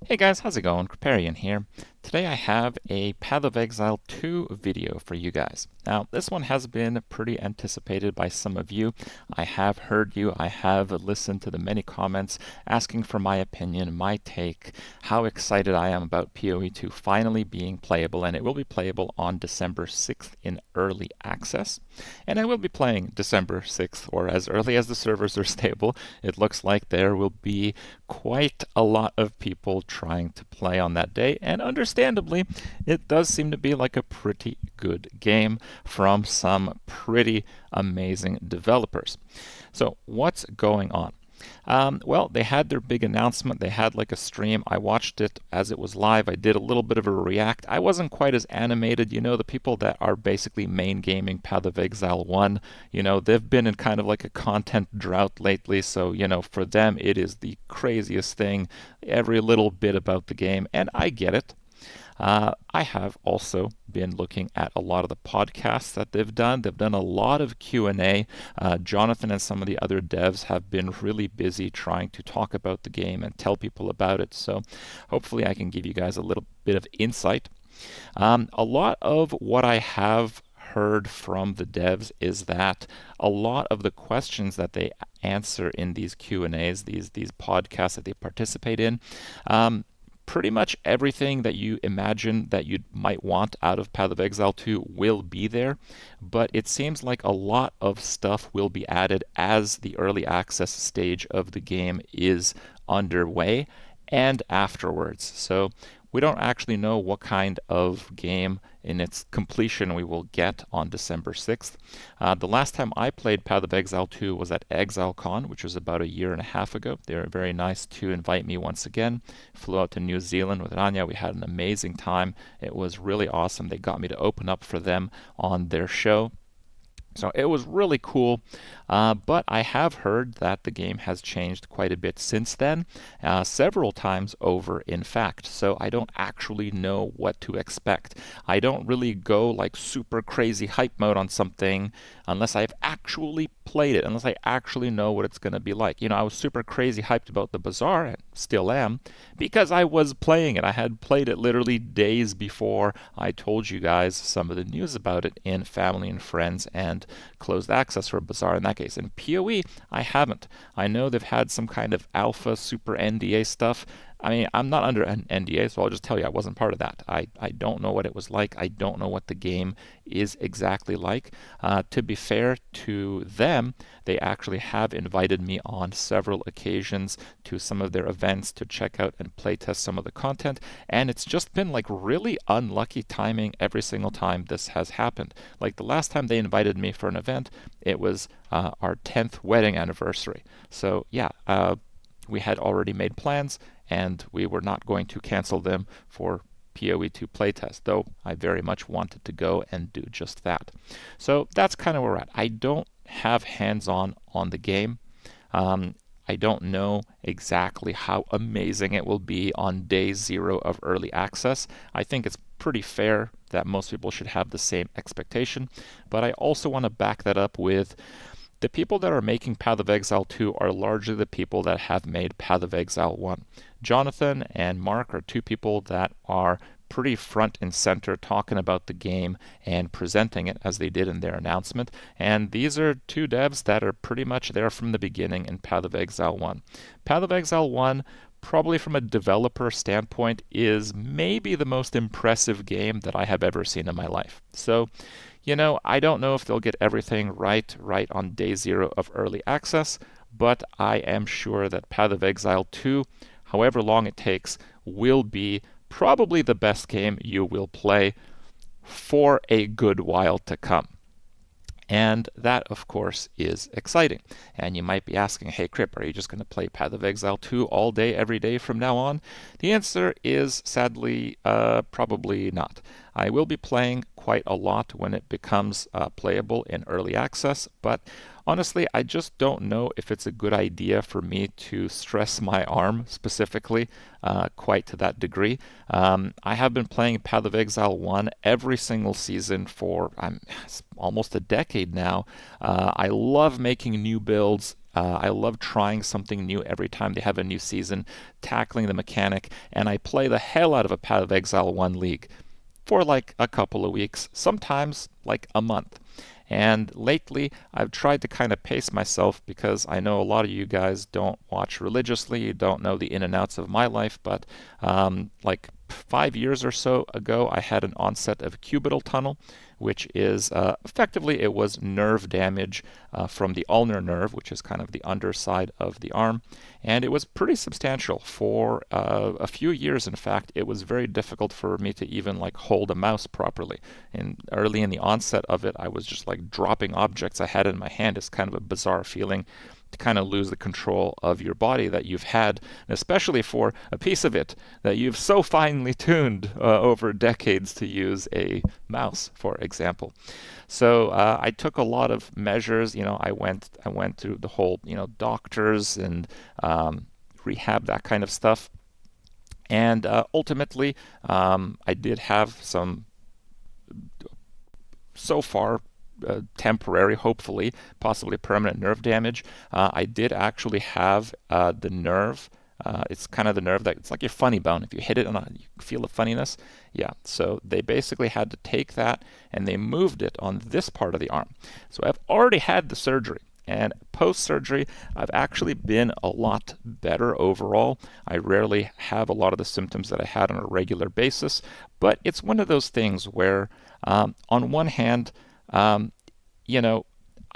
Hey guys, how's it going? Kripparrian here. Today I have a Path of Exile 2 video for you guys. Now, this one has been pretty anticipated by some of you. I have heard you. I have listened to the many comments asking for my opinion, my take, how excited I am about POE2 finally being playable, and it will be playable on December 6th in early access. And I will be playing December 6th, or as early as the servers are stable. It looks like there will be quite a lot of people trying to play on that day, and understandably, it does seem to be like a pretty good game from some pretty amazing developers. So, what's going on? Well, they had their big announcement. They had like a stream. I watched it as it was live. I did a little bit of a react. I wasn't quite as animated. You know, the people that are basically main gaming Path of Exile 1, they've been in kind of like a content drought lately. So, for them, it is the craziest thing, every little bit about the game. And I get it. I have also been looking at a lot of the podcasts that they've done. They've done a lot of Q&A. Jonathan and some of the other devs have been really busy trying to talk about the game and tell people about it. So hopefully I can give you guys a little bit of insight. A lot of what I have heard from the devs is that a lot of the questions that they answer in these Q&As, these podcasts that they participate in, pretty much everything that you imagine that you might want out of Path of Exile 2 will be there, but it seems like a lot of stuff will be added as the early access stage of the game is underway and afterwards. So we don't actually know what kind of game in its completion we will get on December 6th. The last time I played Path of Exile 2 was at ExileCon, which was about a year and a half ago. They were very nice to invite me once again. Flew out to New Zealand with Anya. We had an amazing time. It was really awesome. They got me to open up for them on their show. So it was really cool, but I have heard that the game has changed quite a bit since then, several times over, in fact. So I don't actually know what to expect. I don't really go like super crazy hype mode on something unless I've actually played it, unless I actually know what it's going to be like. I was super crazy hyped about the Bazaar, and still am, because I was playing it. I had played it literally days before I told you guys some of the news about it in Family and Friends and closed access for Bazaar in that case. In PoE, I haven't. I know they've had some kind of alpha super NDA stuff. I mean, I'm not under an NDA, so I'll just tell you I wasn't part of that. I don't know what it was like. I don't know what the game is exactly like. To be fair to them, they actually have invited me on several occasions to some of their events to check out and playtest some of the content, and it's just been like really unlucky timing every single time this has happened. Like the last time they invited me for an event, it was our 10th wedding anniversary. So yeah, we had already made plans, and we were not going to cancel them for POE2 playtest, though I very much wanted to go and do just that. So that's kind of where we're at. I don't have hands-on on the game. I don't know exactly how amazing it will be on day 0 of early access. I think it's pretty fair that most people should have the same expectation, but I also want to back that up with the people that are making Path of Exile 2 are largely the people that have made Path of Exile 1. Jonathan and Mark are two people that are pretty front and center talking about the game and presenting it as they did in their announcement. And these are two devs that are pretty much there from the beginning in Path of Exile 1. Path of Exile 1, probably from a developer standpoint, is maybe the most impressive game that I have ever seen in my life. So, I don't know if they'll get everything right on day 0 of early access, but I am sure that Path of Exile 2, however long it takes, will be probably the best game you will play for a good while to come. And that, of course, is exciting. And you might be asking, hey, Kripp, are you just going to play Path of Exile 2 all day, every day from now on? The answer is, sadly, probably not. I will be playing quite a lot when it becomes playable in early access, but honestly, I just don't know if it's a good idea for me to stress my arm specifically quite to that degree. I have been playing Path of Exile 1 every single season for almost a decade now. I love making new builds. I love trying something new every time they have a new season, tackling the mechanic, and I play the hell out of a Path of Exile 1 league for like a couple of weeks, sometimes like a month. And lately, I've tried to kind of pace myself because I know a lot of you guys don't watch religiously, you don't know the in and outs of my life, but like 5 years or so ago, I had an onset of cubital tunnel, which is effectively it was nerve damage from the ulnar nerve, which is kind of the underside of the arm, and it was pretty substantial for a few years. In fact, it was very difficult for me to even like hold a mouse properly. And early in the onset of it, I was just like dropping objects I had in my hand. It's kind of a bizarre feeling to kind of lose the control of your body that you've had, and especially for a piece of it that you've so finely tuned over decades to use a mouse, for example. So I took a lot of measures. I went to the whole doctors and rehab, that kind of stuff, and ultimately I did have some so far temporary, hopefully, possibly permanent nerve damage. I did actually have the nerve. It's kind of the nerve that it's like your funny bone. If you hit it, you feel the funniness. Yeah. So they basically had to take that and they moved it on this part of the arm. So I've already had the surgery. And post-surgery, I've actually been a lot better overall. I rarely have a lot of the symptoms that I had on a regular basis, but it's one of those things where, on one hand, I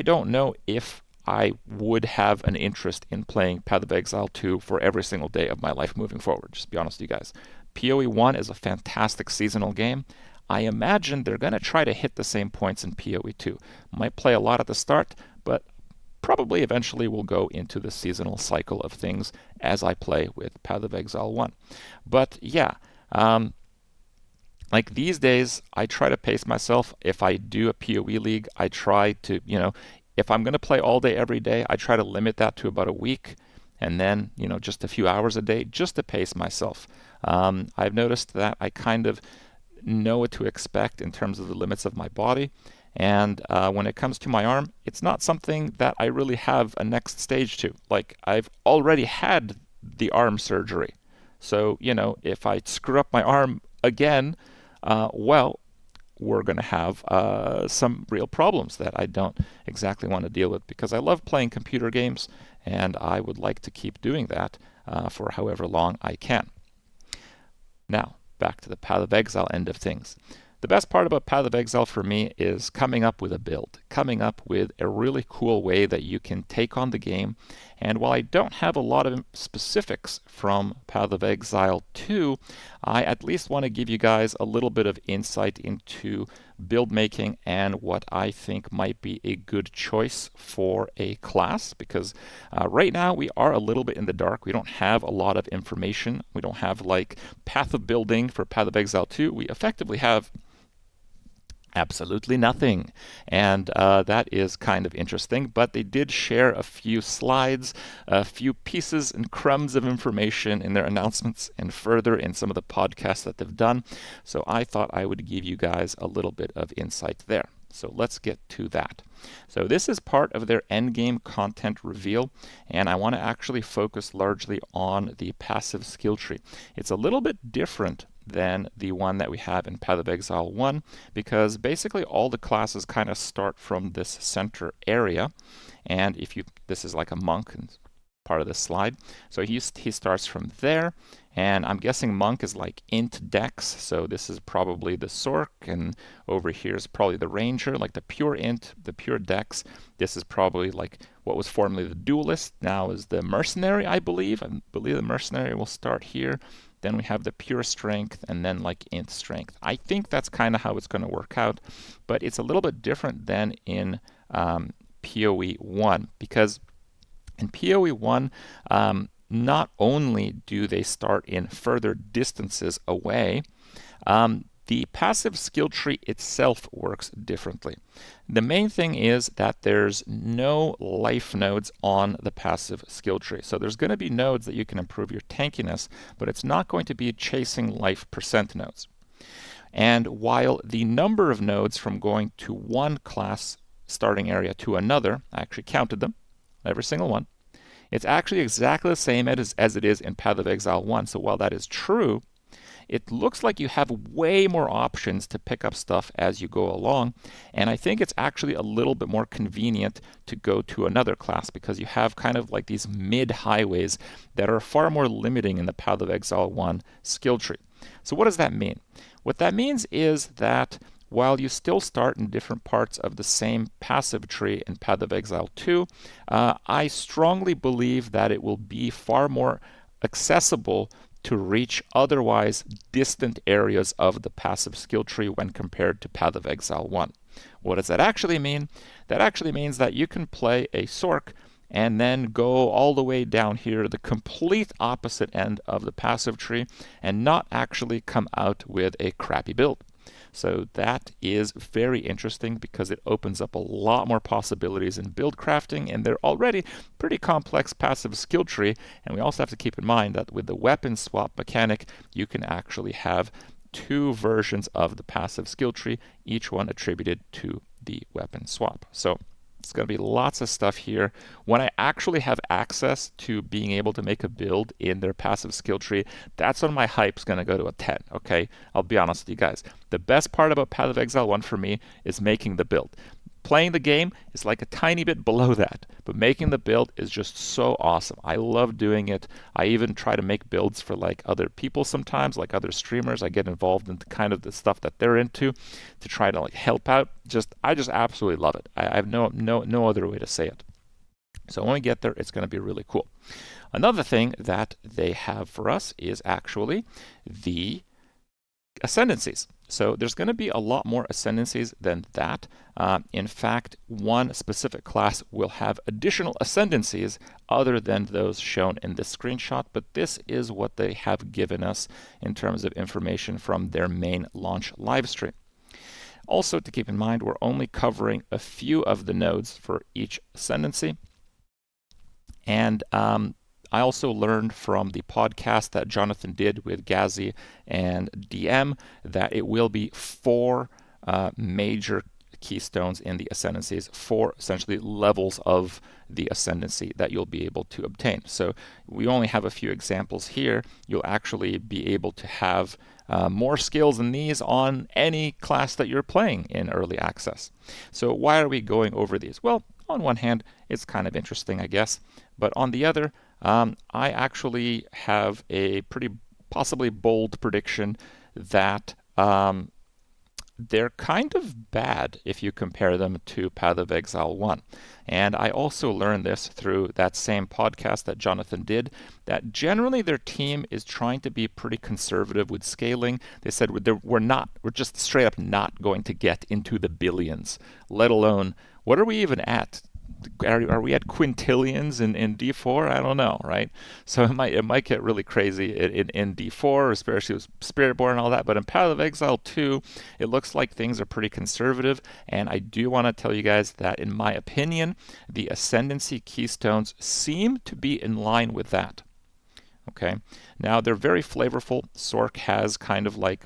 don't know if I would have an interest in playing Path of Exile 2 for every single day of my life moving forward, just to be honest with you guys. POE1 is a fantastic seasonal game. I imagine they're going to try to hit the same points in POE2. Might play a lot at the start, but probably eventually will go into the seasonal cycle of things as I play with Path of Exile 1. But yeah, like these days, I try to pace myself. If I do a PoE league, I try to, if I'm going to play all day every day, I try to limit that to about a week and then, just a few hours a day just to pace myself. I've noticed that I kind of know what to expect in terms of the limits of my body. And when it comes to my arm, it's not something that I really have a next stage to. Like, I've already had the arm surgery. So, if I screw up my arm again, well, we're going to have some real problems that I don't exactly want to deal with, because I love playing computer games and I would like to keep doing that for however long I can. Now, back to the Path of Exile end of things. The best part about Path of Exile for me is coming up with a build, coming up with a really cool way that you can take on the game. And while I don't have a lot of specifics from Path of Exile 2, I at least want to give you guys a little bit of insight into build making and what I think might be a good choice for a class, because right now we are a little bit in the dark. We don't have a lot of information. We don't have like path of building for Path of Exile 2. We effectively have absolutely nothing, and that is kind of interesting. But they did share a few slides, a few pieces and crumbs of information in their announcements and further in some of the podcasts that they've done. So I thought I would give you guys a little bit of insight there. So let's get to that. So this is part of their endgame content reveal, and I want to actually focus largely on the passive skill tree. It's a little bit different than the one that we have in Path of Exile 1, because basically all the classes kind of start from this center area. And this is like a monk, and part of this slide. So he starts from there, and I'm guessing monk is like int dex, so this is probably the sorc, and over here is probably the ranger, like the pure int, the pure dex. This is probably like what was formerly the duelist, now is the mercenary, I believe. I believe the mercenary will start here. Then we have the pure strength, and then like int strength. I think that's kind of how it's going to work out, but it's a little bit different than in POE1, because in POE1, not only do they start in further distances away, the passive skill tree itself works differently. The main thing is that there's no life nodes on the passive skill tree. So there's going to be nodes that you can improve your tankiness, but it's not going to be chasing life percent nodes. And while the number of nodes from going to one class starting area to another, I actually counted them, every single one, It's actually exactly the same as it is in Path of Exile 1. So while that is true, it looks like you have way more options to pick up stuff as you go along, and I think it's actually a little bit more convenient to go to another class because you have kind of like these mid-highways that are far more limiting in the Path of Exile 1 skill tree. So what does that mean? What that means is that while you still start in different parts of the same passive tree in Path of Exile 2, I strongly believe that it will be far more accessible to reach otherwise distant areas of the passive skill tree when compared to Path of Exile 1. What does that actually mean? That actually means that you can play a Sorc and then go all the way down here, the complete opposite end of the passive tree, and not actually come out with a crappy build. So that is very interesting because it opens up a lot more possibilities in build crafting, and they're already pretty complex passive skill tree. And we also have to keep in mind that with the weapon swap mechanic, you can actually have two versions of the passive skill tree, each one attributed to the weapon swap. So it's going to be lots of stuff here. When I actually have access to being able to make a build in their passive skill tree, that's when my hype's going to go to a 10, okay? I'll be honest with you guys. The best part about Path of Exile 1 for me is making the build. Playing the game is like a tiny bit below that, but making the build is just so awesome. I love doing it. I even try to make builds for like other people sometimes, like other streamers. I get involved in kind of the stuff that they're into to try to like help out. I just absolutely love it. I have no other way to say it. So when we get there, it's going to be really cool. Another thing that they have for us is actually the ascendancies. So there's going to be a lot more ascendancies than that. In fact, one specific class will have additional ascendancies other than those shown in this screenshot, but this is what they have given us in terms of information from their main launch livestream. Also to keep in mind, we're only covering a few of the nodes for each ascendancy. And I also learned from the podcast that Jonathan did with Gazi and DM that it will be 4 major keystones in the ascendancies, 4 essentially levels of the ascendancy that you'll be able to obtain. So we only have a few examples here. You'll actually be able to have more skills than these on any class that you're playing in early access. So why are we going over these? Well, on one hand, it's kind of interesting, I guess, but on the other, I actually have a pretty possibly bold prediction that they're kind of bad if you compare them to Path of Exile 1. And I also learned this through that same podcast that Jonathan did, that generally their team is trying to be pretty conservative with scaling. They said we're just straight up not going to get into the billions, let alone, what are we even at? Are we at quintillions in D4? I don't know, right? So it might get really crazy in D4, especially with Spiritborn and all that. But in Path of Exile 2, it looks like things are pretty conservative. And I do want to tell you guys that, in my opinion, the Ascendancy keystones seem to be in line with that. Okay. Now they're very flavorful. Sorc has kind of like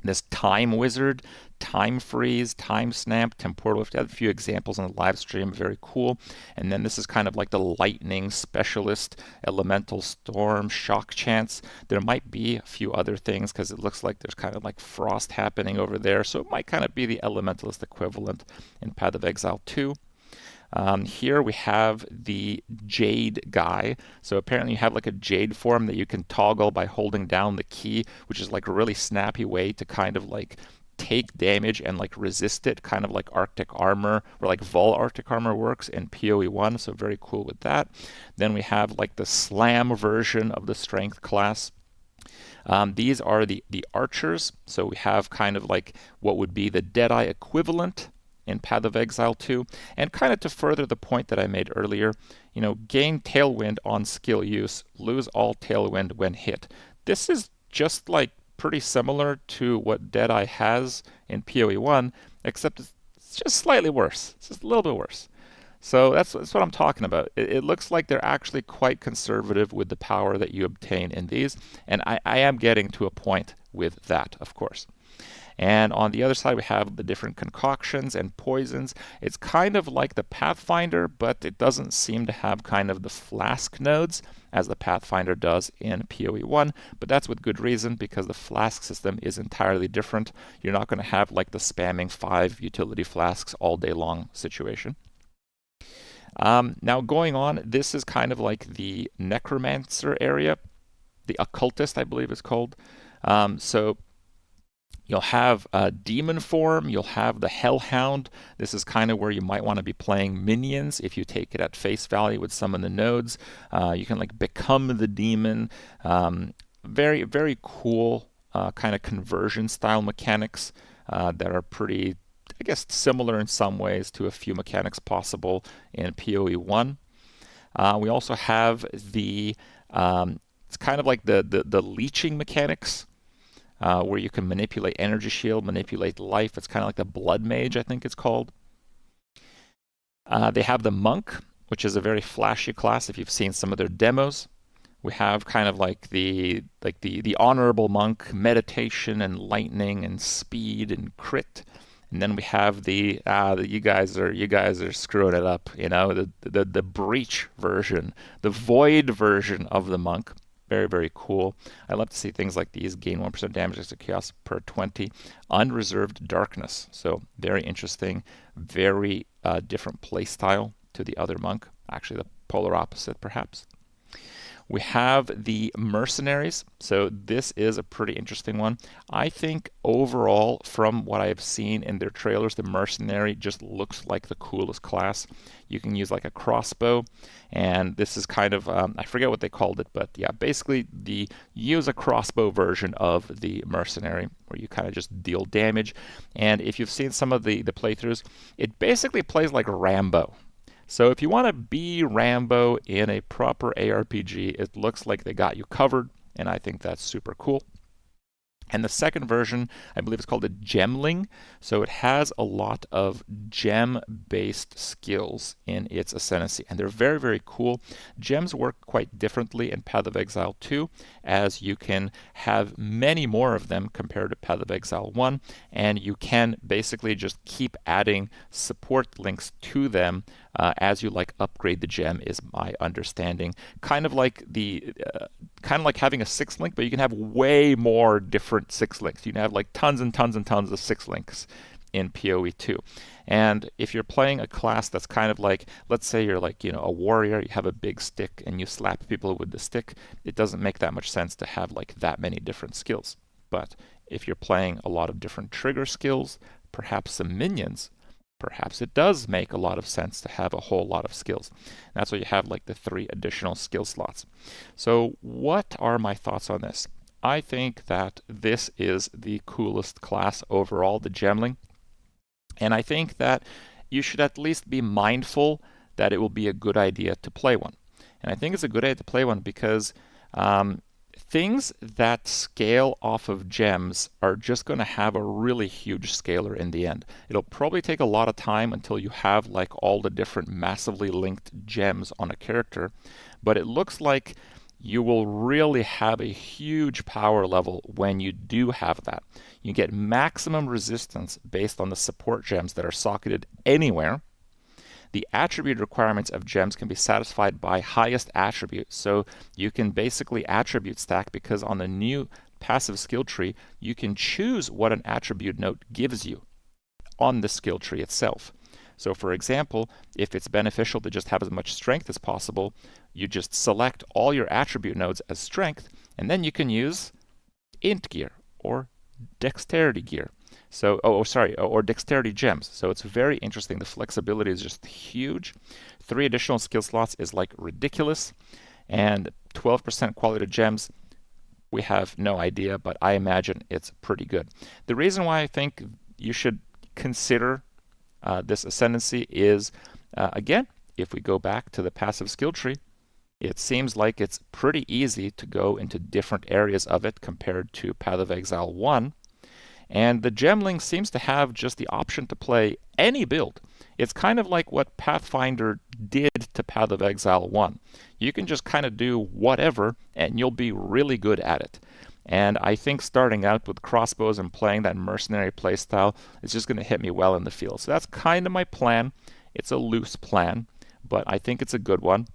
this time wizard, time freeze, time snap, temporal. We've got a few examples on the live stream, very cool. And then this is kind of like the lightning specialist, elemental storm, shock chance. There might be a few other things because it looks like there's kind of like frost happening over there. So it might kind of be the elementalist equivalent in Path of Exile 2. Here we have the Jade Guy. So apparently you have like a Jade form that you can toggle by holding down the key, which is like a really snappy way to kind of like take damage and like resist it, kind of like Arctic Armor, or like Vol Arctic Armor works in POE1, so very cool with that. Then we have like the Slam version of the Strength class. These are the archers, so we have kind of like what would be the Deadeye equivalent in Path of Exile 2, and kind of to further the point that I made earlier, gain Tailwind on skill use, lose all Tailwind when hit. This is just like pretty similar to what Deadeye has in POE1, except it's just slightly worse. It's just a little bit worse. So that's what I'm talking about. It looks like they're actually quite conservative with the power that you obtain in these, and I am getting to a point with that, of course. And on the other side, we have the different concoctions and poisons. It's kind of like the Pathfinder, but it doesn't seem to have kind of the flask nodes as the Pathfinder does in POE1, but that's with good reason because the flask system is entirely different. You're not going to have like the spamming 5 utility flasks all day long situation. Now going on, this is kind of like the Necromancer area, the Occultist I believe it's called. So you'll have demon form, you'll have the Hellhound. This is kind of where you might want to be playing minions if you take it at face value with some of the nodes. You can like become the demon. Very, very cool kind of conversion style mechanics that are pretty, I guess, similar in some ways to a few mechanics possible in POE1. We also have the, it's kind of like the leeching mechanics. Where you can manipulate energy shield, manipulate life. It's kind of like the blood mage, I think it's called. They have the monk, which is a very flashy class if you've seen some of their demos. We have kind of like the honorable monk, meditation and lightning and speed and crit. And then we have the you guys are screwing it up, you know, the breach version, the void version of the monk. Very, very cool. I love to see things like these. Gain 1% damage against chaos per 20. Unreserved darkness. So very interesting. Very different play style to the other monk. Actually, the polar opposite, perhaps. We have the mercenaries. So this is a pretty interesting one. I think overall, from what I've seen in their trailers, the mercenary just looks like the coolest class. You can use like a crossbow, and this is kind of, I forget what they called it, but yeah, basically use a crossbow version of the mercenary, where you kind of just deal damage. And if you've seen some of the playthroughs, it basically plays like Rambo. So if you want to be Rambo in a proper ARPG, it looks like they got you covered, and I think that's super cool. And the second version, I believe it's called a Gemling. So it has a lot of gem-based skills in its Ascendancy, and they're very, very cool. Gems work quite differently in Path of Exile 2, as you can have many more of them compared to Path of Exile 1, and you can basically just keep adding support links to them as you like upgrade the gem, is my understanding. Kind of like having a 6 link, but you can have way more different 6 links. You can have like tons and tons and tons of 6 links in POE2. And if you're playing a class that's kind of like, let's say you're like, you know, a warrior, you have a big stick and you slap people with the stick, it doesn't make that much sense to have like that many different skills. But if you're playing a lot of different trigger skills, perhaps some minions, perhaps it does make a lot of sense to have a whole lot of skills. And that's why you have like the 3 additional skill slots. So what are my thoughts on this? I think that this is the coolest class overall, the Gemling. And I think that you should at least be mindful that it will be a good idea to play one. And I think it's a good idea to play one because things that scale off of gems are just going to have a really huge scaler in the end. It'll probably take a lot of time until you have like all the different massively linked gems on a character, but it looks like you will really have a huge power level when you do have that. You get maximum resistance based on the support gems that are socketed anywhere. The attribute requirements of gems can be satisfied by highest attribute. So you can basically attribute stack, because on the new passive skill tree, you can choose what an attribute note gives you on the skill tree itself. So for example, if it's beneficial to just have as much strength as possible, you just select all your attribute nodes as strength, and then you can use int gear or dexterity gear. So, or dexterity gems. So it's very interesting. The flexibility is just huge. 3 additional skill slots is like ridiculous. And 12% quality gems, we have no idea, but I imagine it's pretty good. The reason why I think you should consider this Ascendancy is, again, if we go back to the passive skill tree, it seems like it's pretty easy to go into different areas of it compared to Path of Exile 1. And the Gemling seems to have just the option to play any build. It's kind of like what Pathfinder did to Path of Exile 1. You can just kind of do whatever, and you'll be really good at it. And I think starting out with crossbows and playing that mercenary playstyle is just going to hit me well in the field. So that's kind of my plan. It's a loose plan, but I think it's a good one.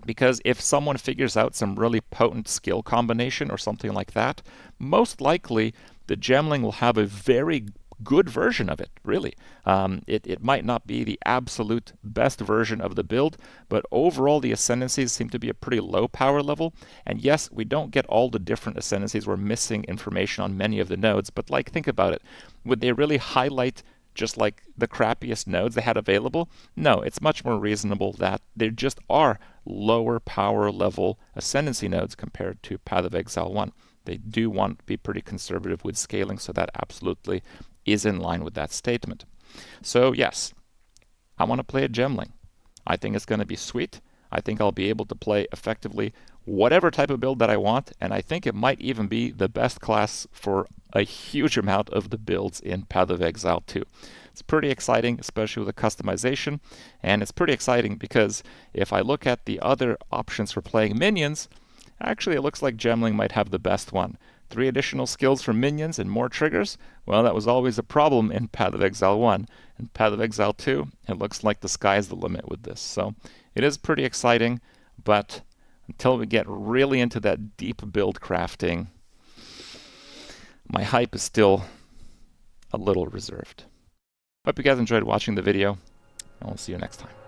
Because if someone figures out some really potent skill combination or something like that, most likely the gemling will have a very good version of it, really. It might not be the absolute best version of the build, but overall the ascendancies seem to be a pretty low power level. And yes, we don't get all the different ascendancies. We're missing information on many of the nodes, but like, think about it. Would they really highlight just like the crappiest nodes they had available? No, it's much more reasonable that there just are lower power level ascendancy nodes compared to Path of Exile 1. They do want to be pretty conservative with scaling, so that absolutely is in line with that statement. So yes, I want to play a gemling. I think it's going to be sweet. I think I'll be able to play effectively whatever type of build that I want, and I think it might even be the best class for a huge amount of the builds in Path of Exile 2. It's pretty exciting, especially with the customization, and it's pretty exciting because if I look at the other options for playing minions, actually it looks like gemling might have the best one. 3 additional skills for minions and more triggers? Well, that was always a problem in Path of Exile 1. In Path of Exile 2, it looks like the sky's the limit with this. So it is pretty exciting, but until we get really into that deep build crafting, my hype is still a little reserved. Hope you guys enjoyed watching the video, and we'll see you next time.